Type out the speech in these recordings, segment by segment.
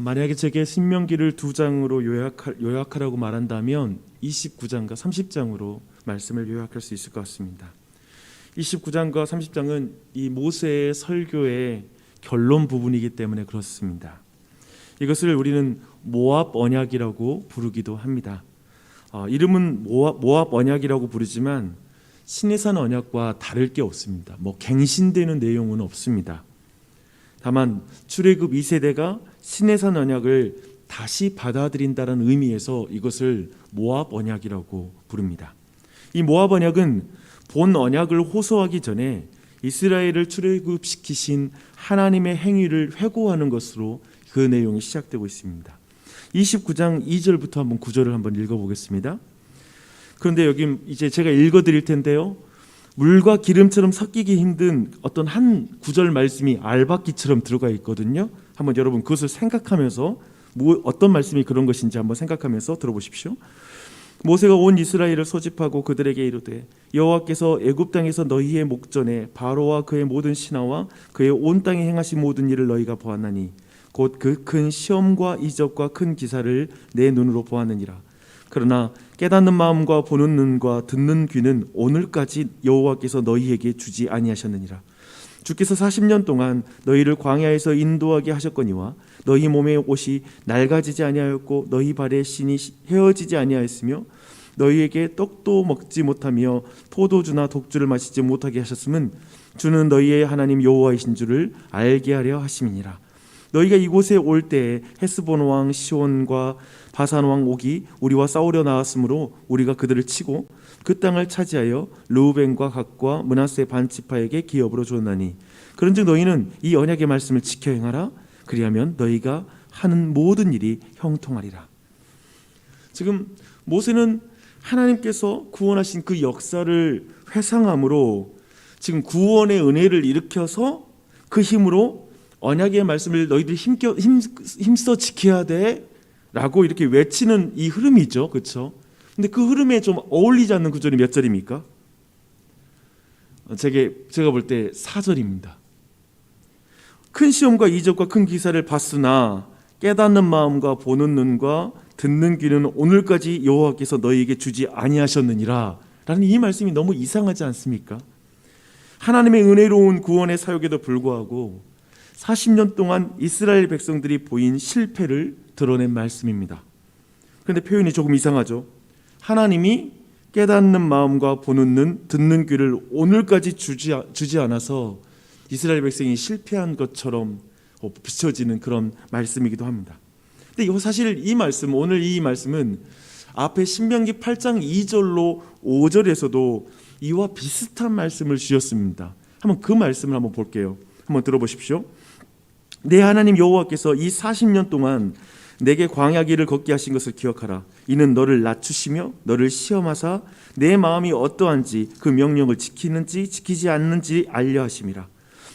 만약에 제게 신명기를 2장으로 요약하라고 말한다면 29장과 30장으로 말씀을 요약할 수 있을 것 같습니다. 29장과 30장은 이 모세의 설교의 결론 부분이기 때문에 그렇습니다. 이것을 우리는 모압 언약이라고 부르기도 합니다. 이름은 모압 언약이라고 부르지만 시내산 언약과 다를 게 없습니다. 갱신되는 내용은 없습니다. 다만 출애굽 2세대가 시내산 언약을 다시 받아들인다는 의미에서 이것을 모압 언약이라고 부릅니다. 이 모압 언약은 본 언약을 호소하기 전에 이스라엘을 출애굽시키신 하나님의 행위를 회고하는 것으로 그 내용이 시작되고 있습니다. 29장 2절부터 한번 9절을 한번 읽어보겠습니다. 그런데 여기 이제 제가 읽어드릴 텐데요, 물과 기름처럼 섞이기 힘든 어떤 한 구절 말씀이 알박기처럼 들어가 있거든요. 한번 여러분 그것을 생각하면서 어떤 말씀이 그런 것인지 한번 생각하면서 들어보십시오. 모세가 온 이스라엘을 소집하고 그들에게 이르되 여호와께서 애굽 땅에서 너희의 목전에 바로와 그의 모든 신하와 그의 온 땅에 행하신 모든 일을 너희가 보았나니 곧 그 큰 시험과 이적과 큰 기사를 내 눈으로 보았느니라. 그러나 깨닫는 마음과 보는 눈과 듣는 귀는 오늘까지 여호와께서 너희에게 주지 아니하셨느니라. 주께서 40년 동안 너희를 광야에서 인도하게 하셨거니와 너희 몸의 옷이 낡아지지 아니하였고 너희 발의 신이 헤어지지 아니하였으며 너희에게 떡도 먹지 못하며 포도주나 독주를 마시지 못하게 하셨음은 주는 너희의 하나님 여호와이신 줄을 알게 하려 하심이니라. 너희가 이곳에 올 때에 헤스본 왕 시온과 바산 왕 옥이 우리와 싸우려 나왔으므로 우리가 그들을 치고 그 땅을 차지하여 르우벤과 갓과 므낫세 반 지파에게 기업으로 줬나니 그런즉 너희는 이 언약의 말씀을 지켜 행하라. 그리하면 너희가 하는 모든 일이 형통하리라. 지금 모세는 하나님께서 구원하신 그 역사를 회상함으로 지금 구원의 은혜를 일으켜서 그 힘으로 언약의 말씀을 너희들이 힘써 지켜야 돼 라고 이렇게 외치는 이 흐름이죠. 그렇죠? 근데 그 흐름에 좀 어울리지 않는 구절이 몇 절입니까? 제가 볼 때 4절입니다. 큰 시험과 이적과 큰 기사를 봤으나 깨닫는 마음과 보는 눈과 듣는 귀는 오늘까지 여호와께서 너희에게 주지 아니하셨느니라 라는 이 말씀이 너무 이상하지 않습니까? 하나님의 은혜로운 구원의 사역에도 불구하고 40년 동안 이스라엘 백성들이 보인 실패를 드러낸 말씀입니다. 그런데 표현이 조금 이상하죠. 하나님이 깨닫는 마음과 보는 눈, 듣는 귀를 오늘까지 주지 않아서 이스라엘 백성이 실패한 것처럼 비춰지는 그런 말씀이기도 합니다. 근데 사실 이 말씀, 오늘 이 말씀은 앞에 신명기 8장 2절로 5절에서도 이와 비슷한 말씀을 주셨습니다. 한번 그 말씀을 한번 볼게요. 한번 들어보십시오. 내 하나님 여호와께서 이 40년 동안 내게 광야 길을 걷게 하신 것을 기억하라. 이는 너를 낮추시며 너를 시험하사 내 마음이 어떠한지 그 명령을 지키는지 지키지 않는지 알려 하심이라.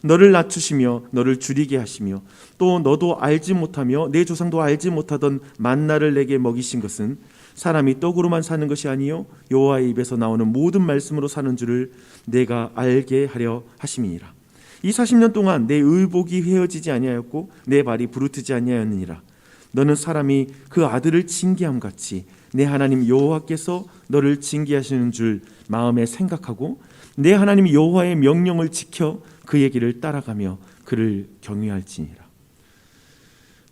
너를 낮추시며 너를 줄이게 하시며 또 너도 알지 못하며 내 조상도 알지 못하던 만나를 내게 먹이신 것은 사람이 떡으로만 사는 것이 아니요 여호와의 입에서 나오는 모든 말씀으로 사는 줄을 내가 알게 하려 하심이니라. 이 40년 동안 내 의복이 헤어지지 아니하였고 내 발이 부르트지 아니하였느니라. 너는 사람이 그 아들을 징계함 같이 내 하나님 여호와께서 너를 징계하시는 줄 마음에 생각하고 내 하나님 여호와의 명령을 지켜 그의 길을 따라가며 그를 경외할지니라.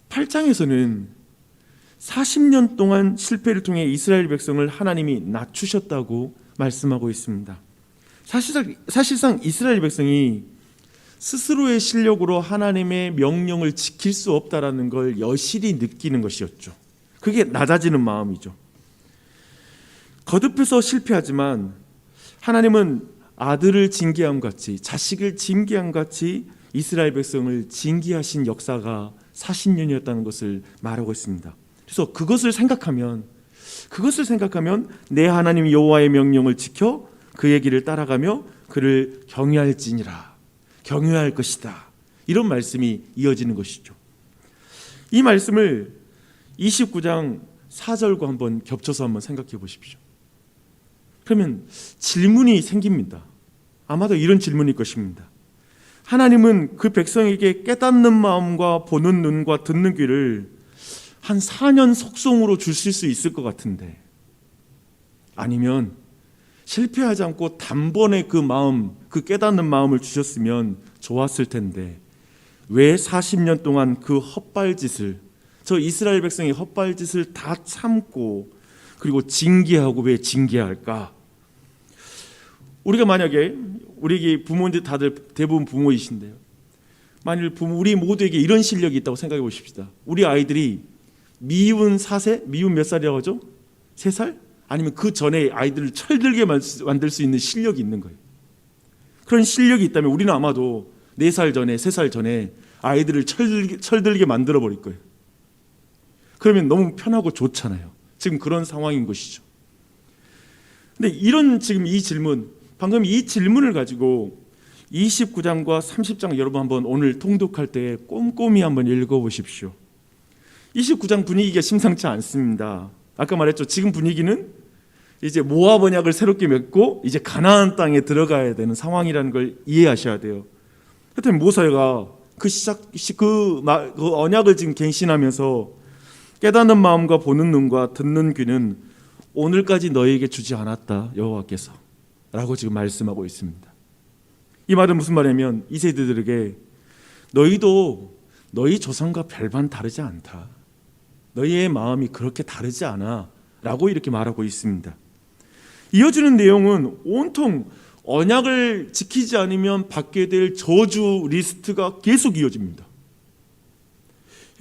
8장에서는 40년 동안 실패를 통해 이스라엘 백성을 하나님이 낮추셨다고 말씀하고 있습니다. 사실상 이스라엘 백성이 스스로의 실력으로 하나님의 명령을 지킬 수 없다라는 걸 여실히 느끼는 것이었죠. 그게 낮아지는 마음이죠. 거듭해서 실패하지만 하나님은 아들을 징계함 같이 자식을 징계함 같이 이스라엘 백성을 징계하신 역사가 40년이었다는 것을 말하고 있습니다. 그래서 그것을 생각하면 내 하나님 여호와의 명령을 지켜 그의 길을 따라가며 그를 경외할지니라. 경외할 것이다. 이런 말씀이 이어지는 것이죠. 이 말씀을 29장 4절과 한번 겹쳐서 한번 생각해 보십시오. 그러면 질문이 생깁니다. 아마도 이런 질문일 것입니다. 하나님은 그 백성에게 깨닫는 마음과 보는 눈과 듣는 귀를 한 4년 속성으로 주실 수 있을 것 같은데, 아니면 실패하지 않고 단번에 그 마음, 그 깨닫는 마음을 주셨으면 좋았을 텐데 왜 40년 동안 그 헛발짓을, 저 이스라엘 백성의 헛발짓을 다 참고 그리고 징계하고 왜 징계할까? 우리가 만약에, 우리 부모님들 다들 대부분 부모이신데요, 만일 우리 모두에게 이런 실력이 있다고 생각해 보십시다. 우리 아이들이 미운 4세? 미운 몇 살이라고 하죠? 3살? 아니면 그 전에 아이들을 철들게 만들 수 있는 실력이 있는 거예요. 그런 실력이 있다면 우리는 아마도 4살 전에, 3살 전에 아이들을 철들게 만들어 버릴 거예요. 그러면 너무 편하고 좋잖아요. 지금 그런 상황인 것이죠. 근데 이런 지금 이 질문, 방금 이 질문을 가지고 29장과 30장 여러분 한번 오늘 통독할 때 꼼꼼히 한번 읽어보십시오. 29장 분위기가 심상치 않습니다. 아까 말했죠. 지금 분위기는 이제 모압 언약을 새롭게 맺고 이제 가나안 땅에 들어가야 되는 상황이라는 걸 이해하셔야 돼요. 하여튼 모세가 그 언약을 지금 갱신하면서 깨닫는 마음과 보는 눈과 듣는 귀는 오늘까지 너희에게 주지 않았다, 여호와께서 라고 지금 말씀하고 있습니다. 이 말은 무슨 말이냐면 이 세대들에게 너희도 너희 조상과 별반 다르지 않다, 너희의 마음이 그렇게 다르지 않아 라고 이렇게 말하고 있습니다. 이어지는 내용은 온통 언약을 지키지 않으면 받게 될 저주 리스트가 계속 이어집니다.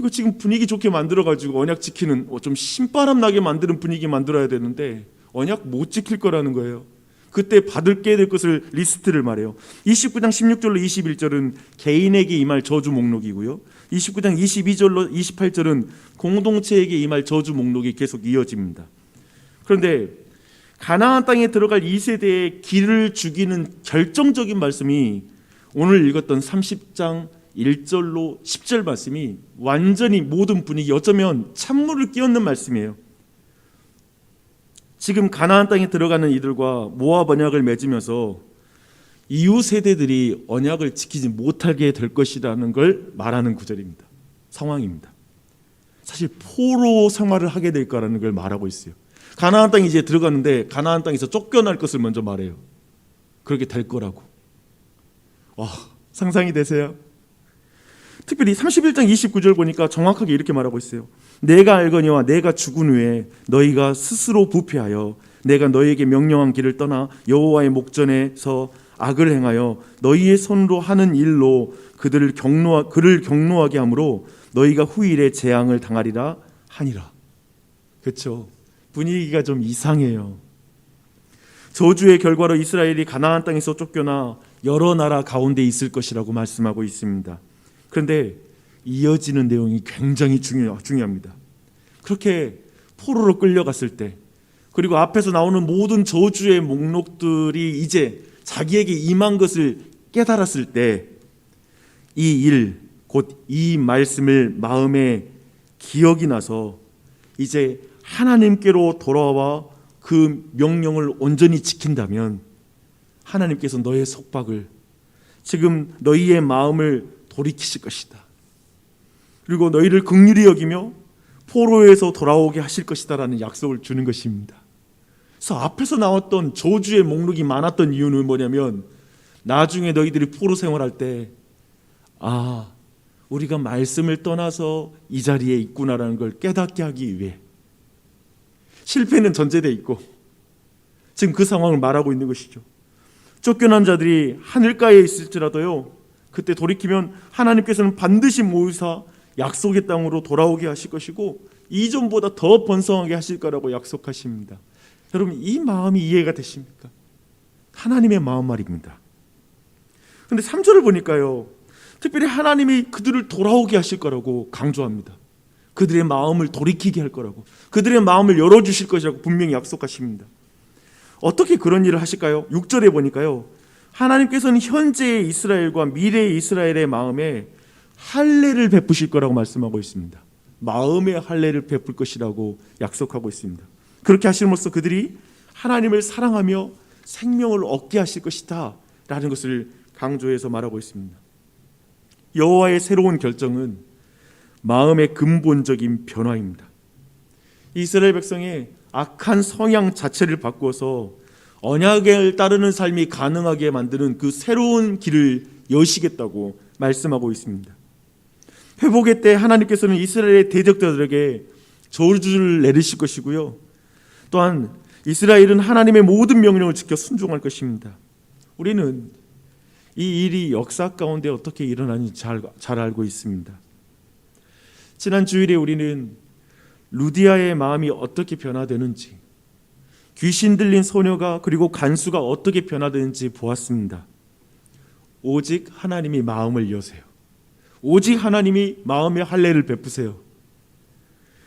이거 지금 분위기 좋게 만들어가지고 언약 지키는, 좀 신바람 나게 만드는 분위기 만들어야 되는데 언약 못 지킬 거라는 거예요. 그때 받게 될 것을 리스트를 말해요. 29장 16절로 21절은 개인에게 임할 저주 목록이고요, 29장 22절로 28절은 공동체에게 임할 저주 목록이 계속 이어집니다. 그런데 가나안 땅에 들어갈 2세대의 길을 죽이는 결정적인 말씀이 오늘 읽었던 30장 1절로 10절 말씀이 완전히 모든 분위기, 어쩌면 찬물을 끼얹는 말씀이에요. 지금 가나안 땅에 들어가는 이들과 모압 언약을 맺으면서 이후 세대들이 언약을 지키지 못하게 될 것이라는 걸 말하는 구절입니다. 상황입니다. 사실 포로 생활을 하게 될 거라는 걸 말하고 있어요. 가나안 땅에 이제 들어가는데 가나안 땅에서 쫓겨날 것을 먼저 말해요. 그렇게 될 거라고. 상상이 되세요? 특별히 31장 29절 보니까 정확하게 이렇게 말하고 있어요. 내가 알거니와 내가 죽은 후에 너희가 스스로 부패하여 내가 너희에게 명령한 길을 떠나 여호와의 목전에서 악을 행하여 너희의 손으로 하는 일로 그를 경노하게 함으로 너희가 후일에 재앙을 당하리라 하니라. 그렇죠? 분위기가 좀 이상해요. 저주의 결과로 이스라엘이 가나안 땅에서 쫓겨나 여러 나라 가운데 있을 것이라고 말씀하고 있습니다. 그런데 이어지는 내용이 굉장히 중요합니다. 그렇게 포로로 끌려갔을 때, 그리고 앞에서 나오는 모든 저주의 목록들이 이제 자기에게 임한 것을 깨달았을 때, 이 일, 곧 이 말씀을 마음에 기억이 나서 이제 하나님께로 돌아와 그 명령을 온전히 지킨다면 하나님께서 너의 속박을, 지금 너희의 마음을 돌이키실 것이다. 그리고 너희를 긍휼히 여기며 포로에서 돌아오게 하실 것이다 라는 약속을 주는 것입니다. 그래서 앞에서 나왔던 저주의 목록이 많았던 이유는 뭐냐면 나중에 너희들이 포로 생활할 때 우리가 말씀을 떠나서 이 자리에 있구나라는 걸 깨닫게 하기 위해, 실패는 전제되어 있고 지금 그 상황을 말하고 있는 것이죠. 쫓겨난 자들이 하늘가에 있을지라도요, 그때 돌이키면 하나님께서는 반드시 모으사 약속의 땅으로 돌아오게 하실 것이고 이전보다 더 번성하게 하실 거라고 약속하십니다. 여러분, 이 마음이 이해가 되십니까? 하나님의 마음 말입니다. 그런데 3절을 보니까요, 특별히 하나님이 그들을 돌아오게 하실 거라고 강조합니다. 그들의 마음을 돌이키게 할 거라고, 그들의 마음을 열어주실 것이라고 분명히 약속하십니다. 어떻게 그런 일을 하실까요? 6절에 보니까요, 하나님께서는 현재의 이스라엘과 미래의 이스라엘의 마음에 할례를 베푸실 거라고 말씀하고 있습니다. 마음의 할례를 베풀 것이라고 약속하고 있습니다. 그렇게 하심으로써 그들이 하나님을 사랑하며 생명을 얻게 하실 것이다 라는 것을 강조해서 말하고 있습니다. 여호와의 새로운 결정은 마음의 근본적인 변화입니다. 이스라엘 백성의 악한 성향 자체를 바꾸어서 언약을 따르는 삶이 가능하게 만드는 그 새로운 길을 여시겠다고 말씀하고 있습니다. 회복의 때 하나님께서는 이스라엘의 대적자들에게 저주를 내리실 것이고요. 또한 이스라엘은 하나님의 모든 명령을 지켜 순종할 것입니다. 우리는 이 일이 역사 가운데 어떻게 일어나는지 잘 알고 있습니다. 지난 주일에 우리는 루디아의 마음이 어떻게 변화되는지, 귀신 들린 소녀가 그리고 간수가 어떻게 변화되는지 보았습니다. 오직 하나님이 마음을 여세요. 오직 하나님이 마음의 할례를 베푸세요.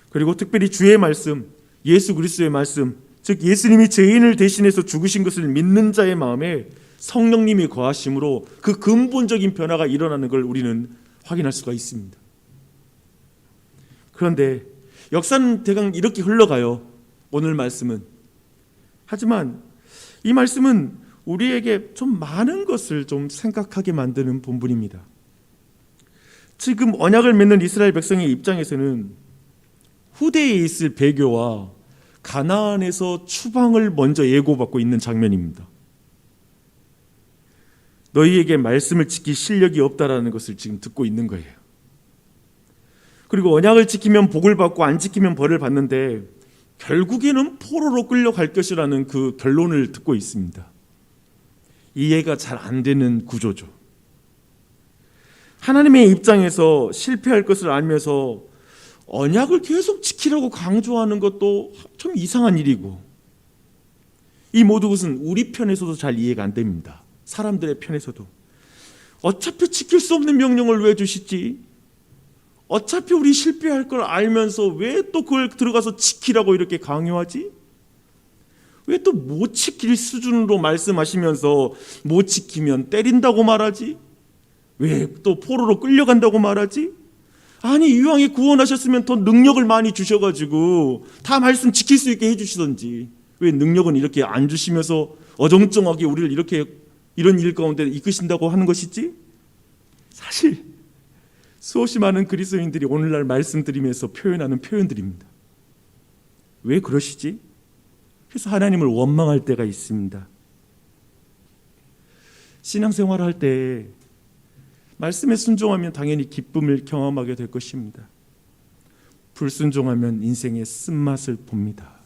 그리고 특별히 주의 말씀, 예수 그리스도의 말씀, 즉 예수님이 죄인을 대신해서 죽으신 것을 믿는 자의 마음에 성령님이 거하심으로 그 근본적인 변화가 일어나는 걸 우리는 확인할 수가 있습니다. 그런데 역사는 대강 이렇게 흘러가요. 오늘 말씀은. 하지만 이 말씀은 우리에게 좀 많은 것을 좀 생각하게 만드는 본문입니다. 지금 언약을 맺는 이스라엘 백성의 입장에서는 후대에 있을 배교와 가나안에서 추방을 먼저 예고받고 있는 장면입니다. 너희에게 말씀을 지킬 실력이 없다라는 것을 지금 듣고 있는 거예요. 그리고 언약을 지키면 복을 받고 안 지키면 벌을 받는데 결국에는 포로로 끌려갈 것이라는 그 결론을 듣고 있습니다. 이해가 잘 안 되는 구조죠. 하나님의 입장에서 실패할 것을 알면서 언약을 계속 지키라고 강조하는 것도 좀 이상한 일이고, 이 모든 것은 우리 편에서도 잘 이해가 안 됩니다. 사람들의 편에서도 어차피 지킬 수 없는 명령을 왜 주시지? 어차피 우리 실패할 걸 알면서 왜 또 그걸 들어가서 지키라고 이렇게 강요하지? 왜 또 못 지킬 수준으로 말씀하시면서 못 지키면 때린다고 말하지? 왜 또 포로로 끌려간다고 말하지? 아니, 이왕에 구원하셨으면 더 능력을 많이 주셔가지고 다 말씀 지킬 수 있게 해주시던지 왜 능력은 이렇게 안 주시면서 어정쩡하게 우리를 이렇게 이런 일 가운데 이끄신다고 하는 것이지? 사실 수없이 많은 그리스도인들이 오늘날 말씀드리면서 표현하는 표현들입니다. 왜 그러시지? 그래서 하나님을 원망할 때가 있습니다. 신앙생활을 할 때 말씀에 순종하면 당연히 기쁨을 경험하게 될 것입니다. 불순종하면 인생의 쓴맛을 봅니다.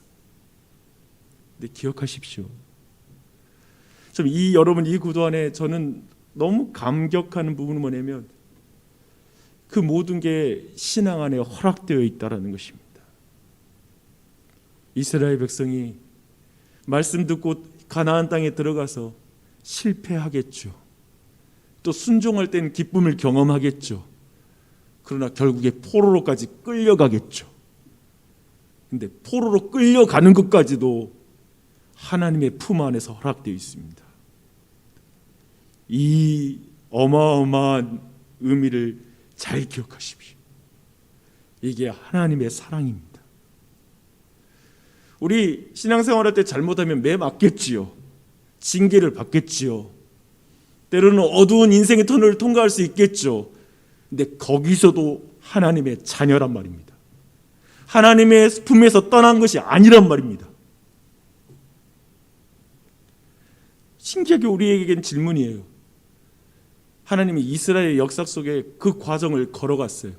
근데 기억하십시오. 여러분 이 구도 안에 저는 너무 감격하는 부분은 뭐냐면 그 모든 게 신앙 안에 허락되어 있다는 것입니다. 이스라엘 백성이 말씀 듣고 가나안 땅에 들어가서 실패하겠죠. 또 순종할 때는 기쁨을 경험하겠죠. 그러나 결국에 포로로까지 끌려가겠죠. 근데 포로로 끌려가는 것까지도 하나님의 품 안에서 허락되어 있습니다. 이 어마어마한 의미를 잘 기억하십시오. 이게 하나님의 사랑입니다. 우리 신앙생활할 때 잘못하면 매 맞겠지요. 징계를 받겠지요. 때로는 어두운 인생의 터널을 통과할 수 있겠죠. 근데 거기서도 하나님의 자녀란 말입니다. 하나님의 품에서 떠난 것이 아니란 말입니다. 신기하게 우리에게는 질문이에요. 하나님이 이스라엘 역사 속에 그 과정을 걸어갔어요.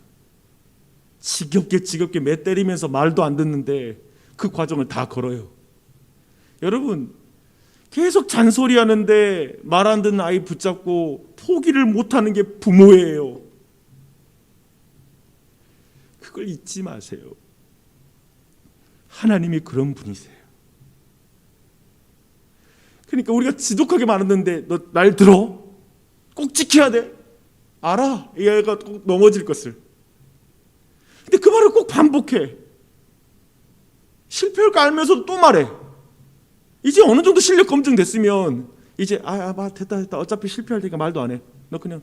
지겹게 매 때리면서 말도 안 듣는데 그 과정을 다 걸어요. 여러분, 계속 잔소리하는데 말 안 듣는 아이 붙잡고 포기를 못하는 게 부모예요. 그걸 잊지 마세요. 하나님이 그런 분이세요. 그러니까 우리가 지독하게 말하는데 너 날 들어? 꼭 지켜야 돼. 알아. 이 아이가 꼭 넘어질 것을. 근데 그 말을 꼭 반복해. 실패할 거 알면서도 또 말해. 이제 어느 정도 실력 검증됐으면 이제 됐다. 어차피 실패할 테니까 말도 안 해. 너 그냥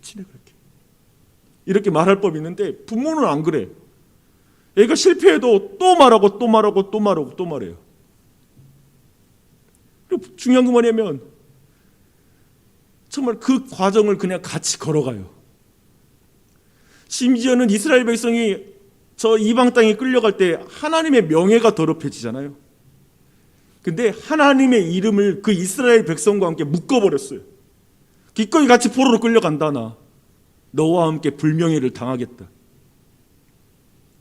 친해 그렇게. 이렇게 말할 법이 있는데 부모는 안 그래. 애가 실패해도 또 말해요. 그리고 중요한 건 뭐냐면 정말 그 과정을 그냥 같이 걸어가요. 심지어는 이스라엘 백성이 저 이방 땅에 끌려갈 때 하나님의 명예가 더럽혀지잖아요. 근데 하나님의 이름을 그 이스라엘 백성과 함께 묶어버렸어요. 기꺼이 같이 포로로 끌려간다. 너와 함께 불명예를 당하겠다.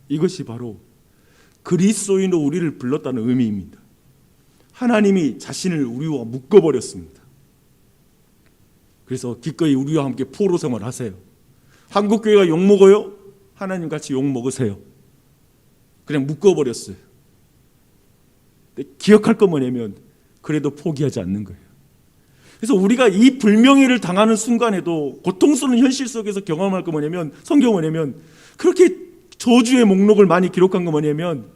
이것이 바로 그리스도인으로 우리를 불렀다는 의미입니다. 하나님이 자신을 우리와 묶어버렸습니다. 그래서 기꺼이 우리와 함께 포로 생활하세요. 한국교회가 욕먹어요? 하나님 같이 욕먹으세요. 그냥 묶어버렸어요. 근데 기억할 건 뭐냐면 그래도 포기하지 않는 거예요. 그래서 우리가 이 불명예를 당하는 순간에도 고통스러운 현실 속에서 경험할 거 뭐냐면, 성경 뭐냐면 그렇게 저주의 목록을 많이 기록한 거 뭐냐면,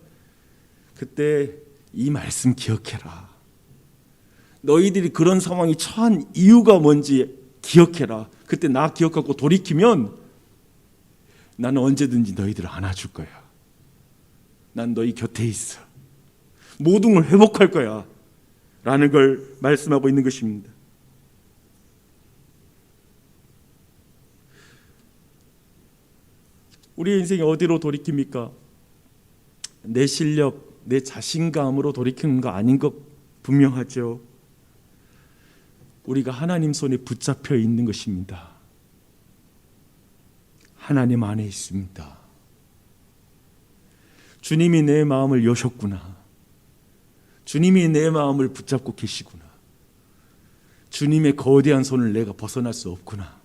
그때 이 말씀 기억해라. 너희들이 그런 상황이 처한 이유가 뭔지 기억해라. 그때 나 기억하고 돌이키면 나는 언제든지 너희들을 안아줄 거야. 난 너희 곁에 있어. 모든 걸 회복할 거야. 라는 걸 말씀하고 있는 것입니다. 우리의 인생이 어디로 돌이킵니까? 내 실력, 내 자신감으로 돌이키는 거 아닌 것 분명하죠. 우리가 하나님 손에 붙잡혀 있는 것입니다. 하나님 안에 있습니다. 주님이 내 마음을 여셨구나. 주님이 내 마음을 붙잡고 계시구나. 주님의 거대한 손을 내가 벗어날 수 없구나.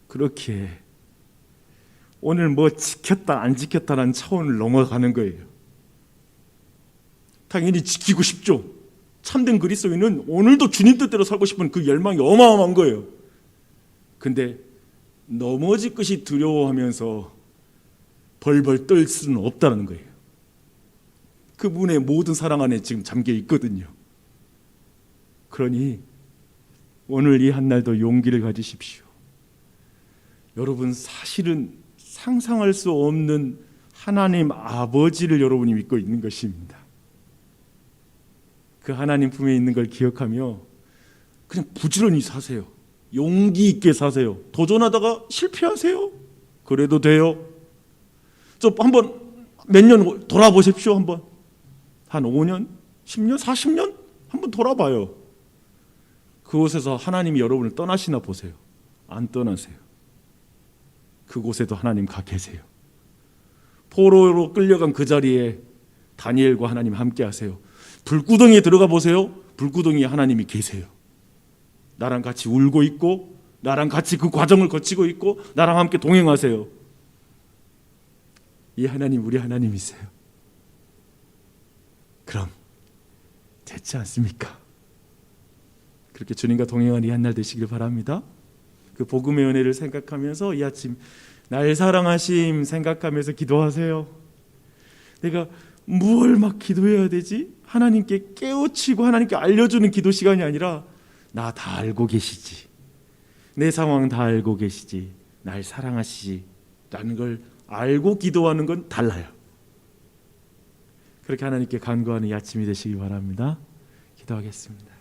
그렇게 오늘 뭐 지켰다 안 지켰다라는 차원을 넘어가는 거예요. 당연히 지키고 싶죠. 참된 그리스도인은 오늘도 주님 뜻대로 살고 싶은 그 열망이 어마어마한 거예요. 근데 넘어질 것이 두려워하면서 벌벌 떨 수는 없다는 거예요. 그분의 모든 사랑 안에 지금 잠겨 있거든요. 그러니 오늘 이 한날도 용기를 가지십시오. 여러분, 사실은 상상할 수 없는 하나님 아버지를 여러분이 믿고 있는 것입니다. 그 하나님 품에 있는 걸 기억하며 그냥 부지런히 사세요. 용기 있게 사세요. 도전하다가 실패하세요. 그래도 돼요. 저 한번 몇 년 돌아보십시오. 한번 한 5년, 10년, 40년 한번 돌아봐요. 그곳에서 하나님이 여러분을 떠나시나 보세요. 안 떠나세요. 그곳에도 하나님 가 계세요. 포로로 끌려간 그 자리에 다니엘과 하나님 함께 하세요. 불구덩이에 들어가 보세요. 불구덩이에 하나님이 계세요. 나랑 같이 울고 있고, 나랑 같이 그 과정을 거치고 있고, 나랑 함께 동행하세요. 이 하나님 우리 하나님이세요. 그럼 됐지 않습니까? 그렇게 주님과 동행하는 이 한날 되시길 바랍니다. 그 복음의 은혜를 생각하면서 이 아침 날 사랑하심 생각하면서 기도하세요. 내가 뭘 막 기도해야 되지? 하나님께 깨우치고 하나님께 알려주는 기도 시간이 아니라 나 다 알고 계시지, 내 상황 다 알고 계시지, 날 사랑하시지 라는 걸 알고 기도하는 건 달라요. 그렇게 하나님께 간구하는 이 아침이 되시기 바랍니다. 기도하겠습니다.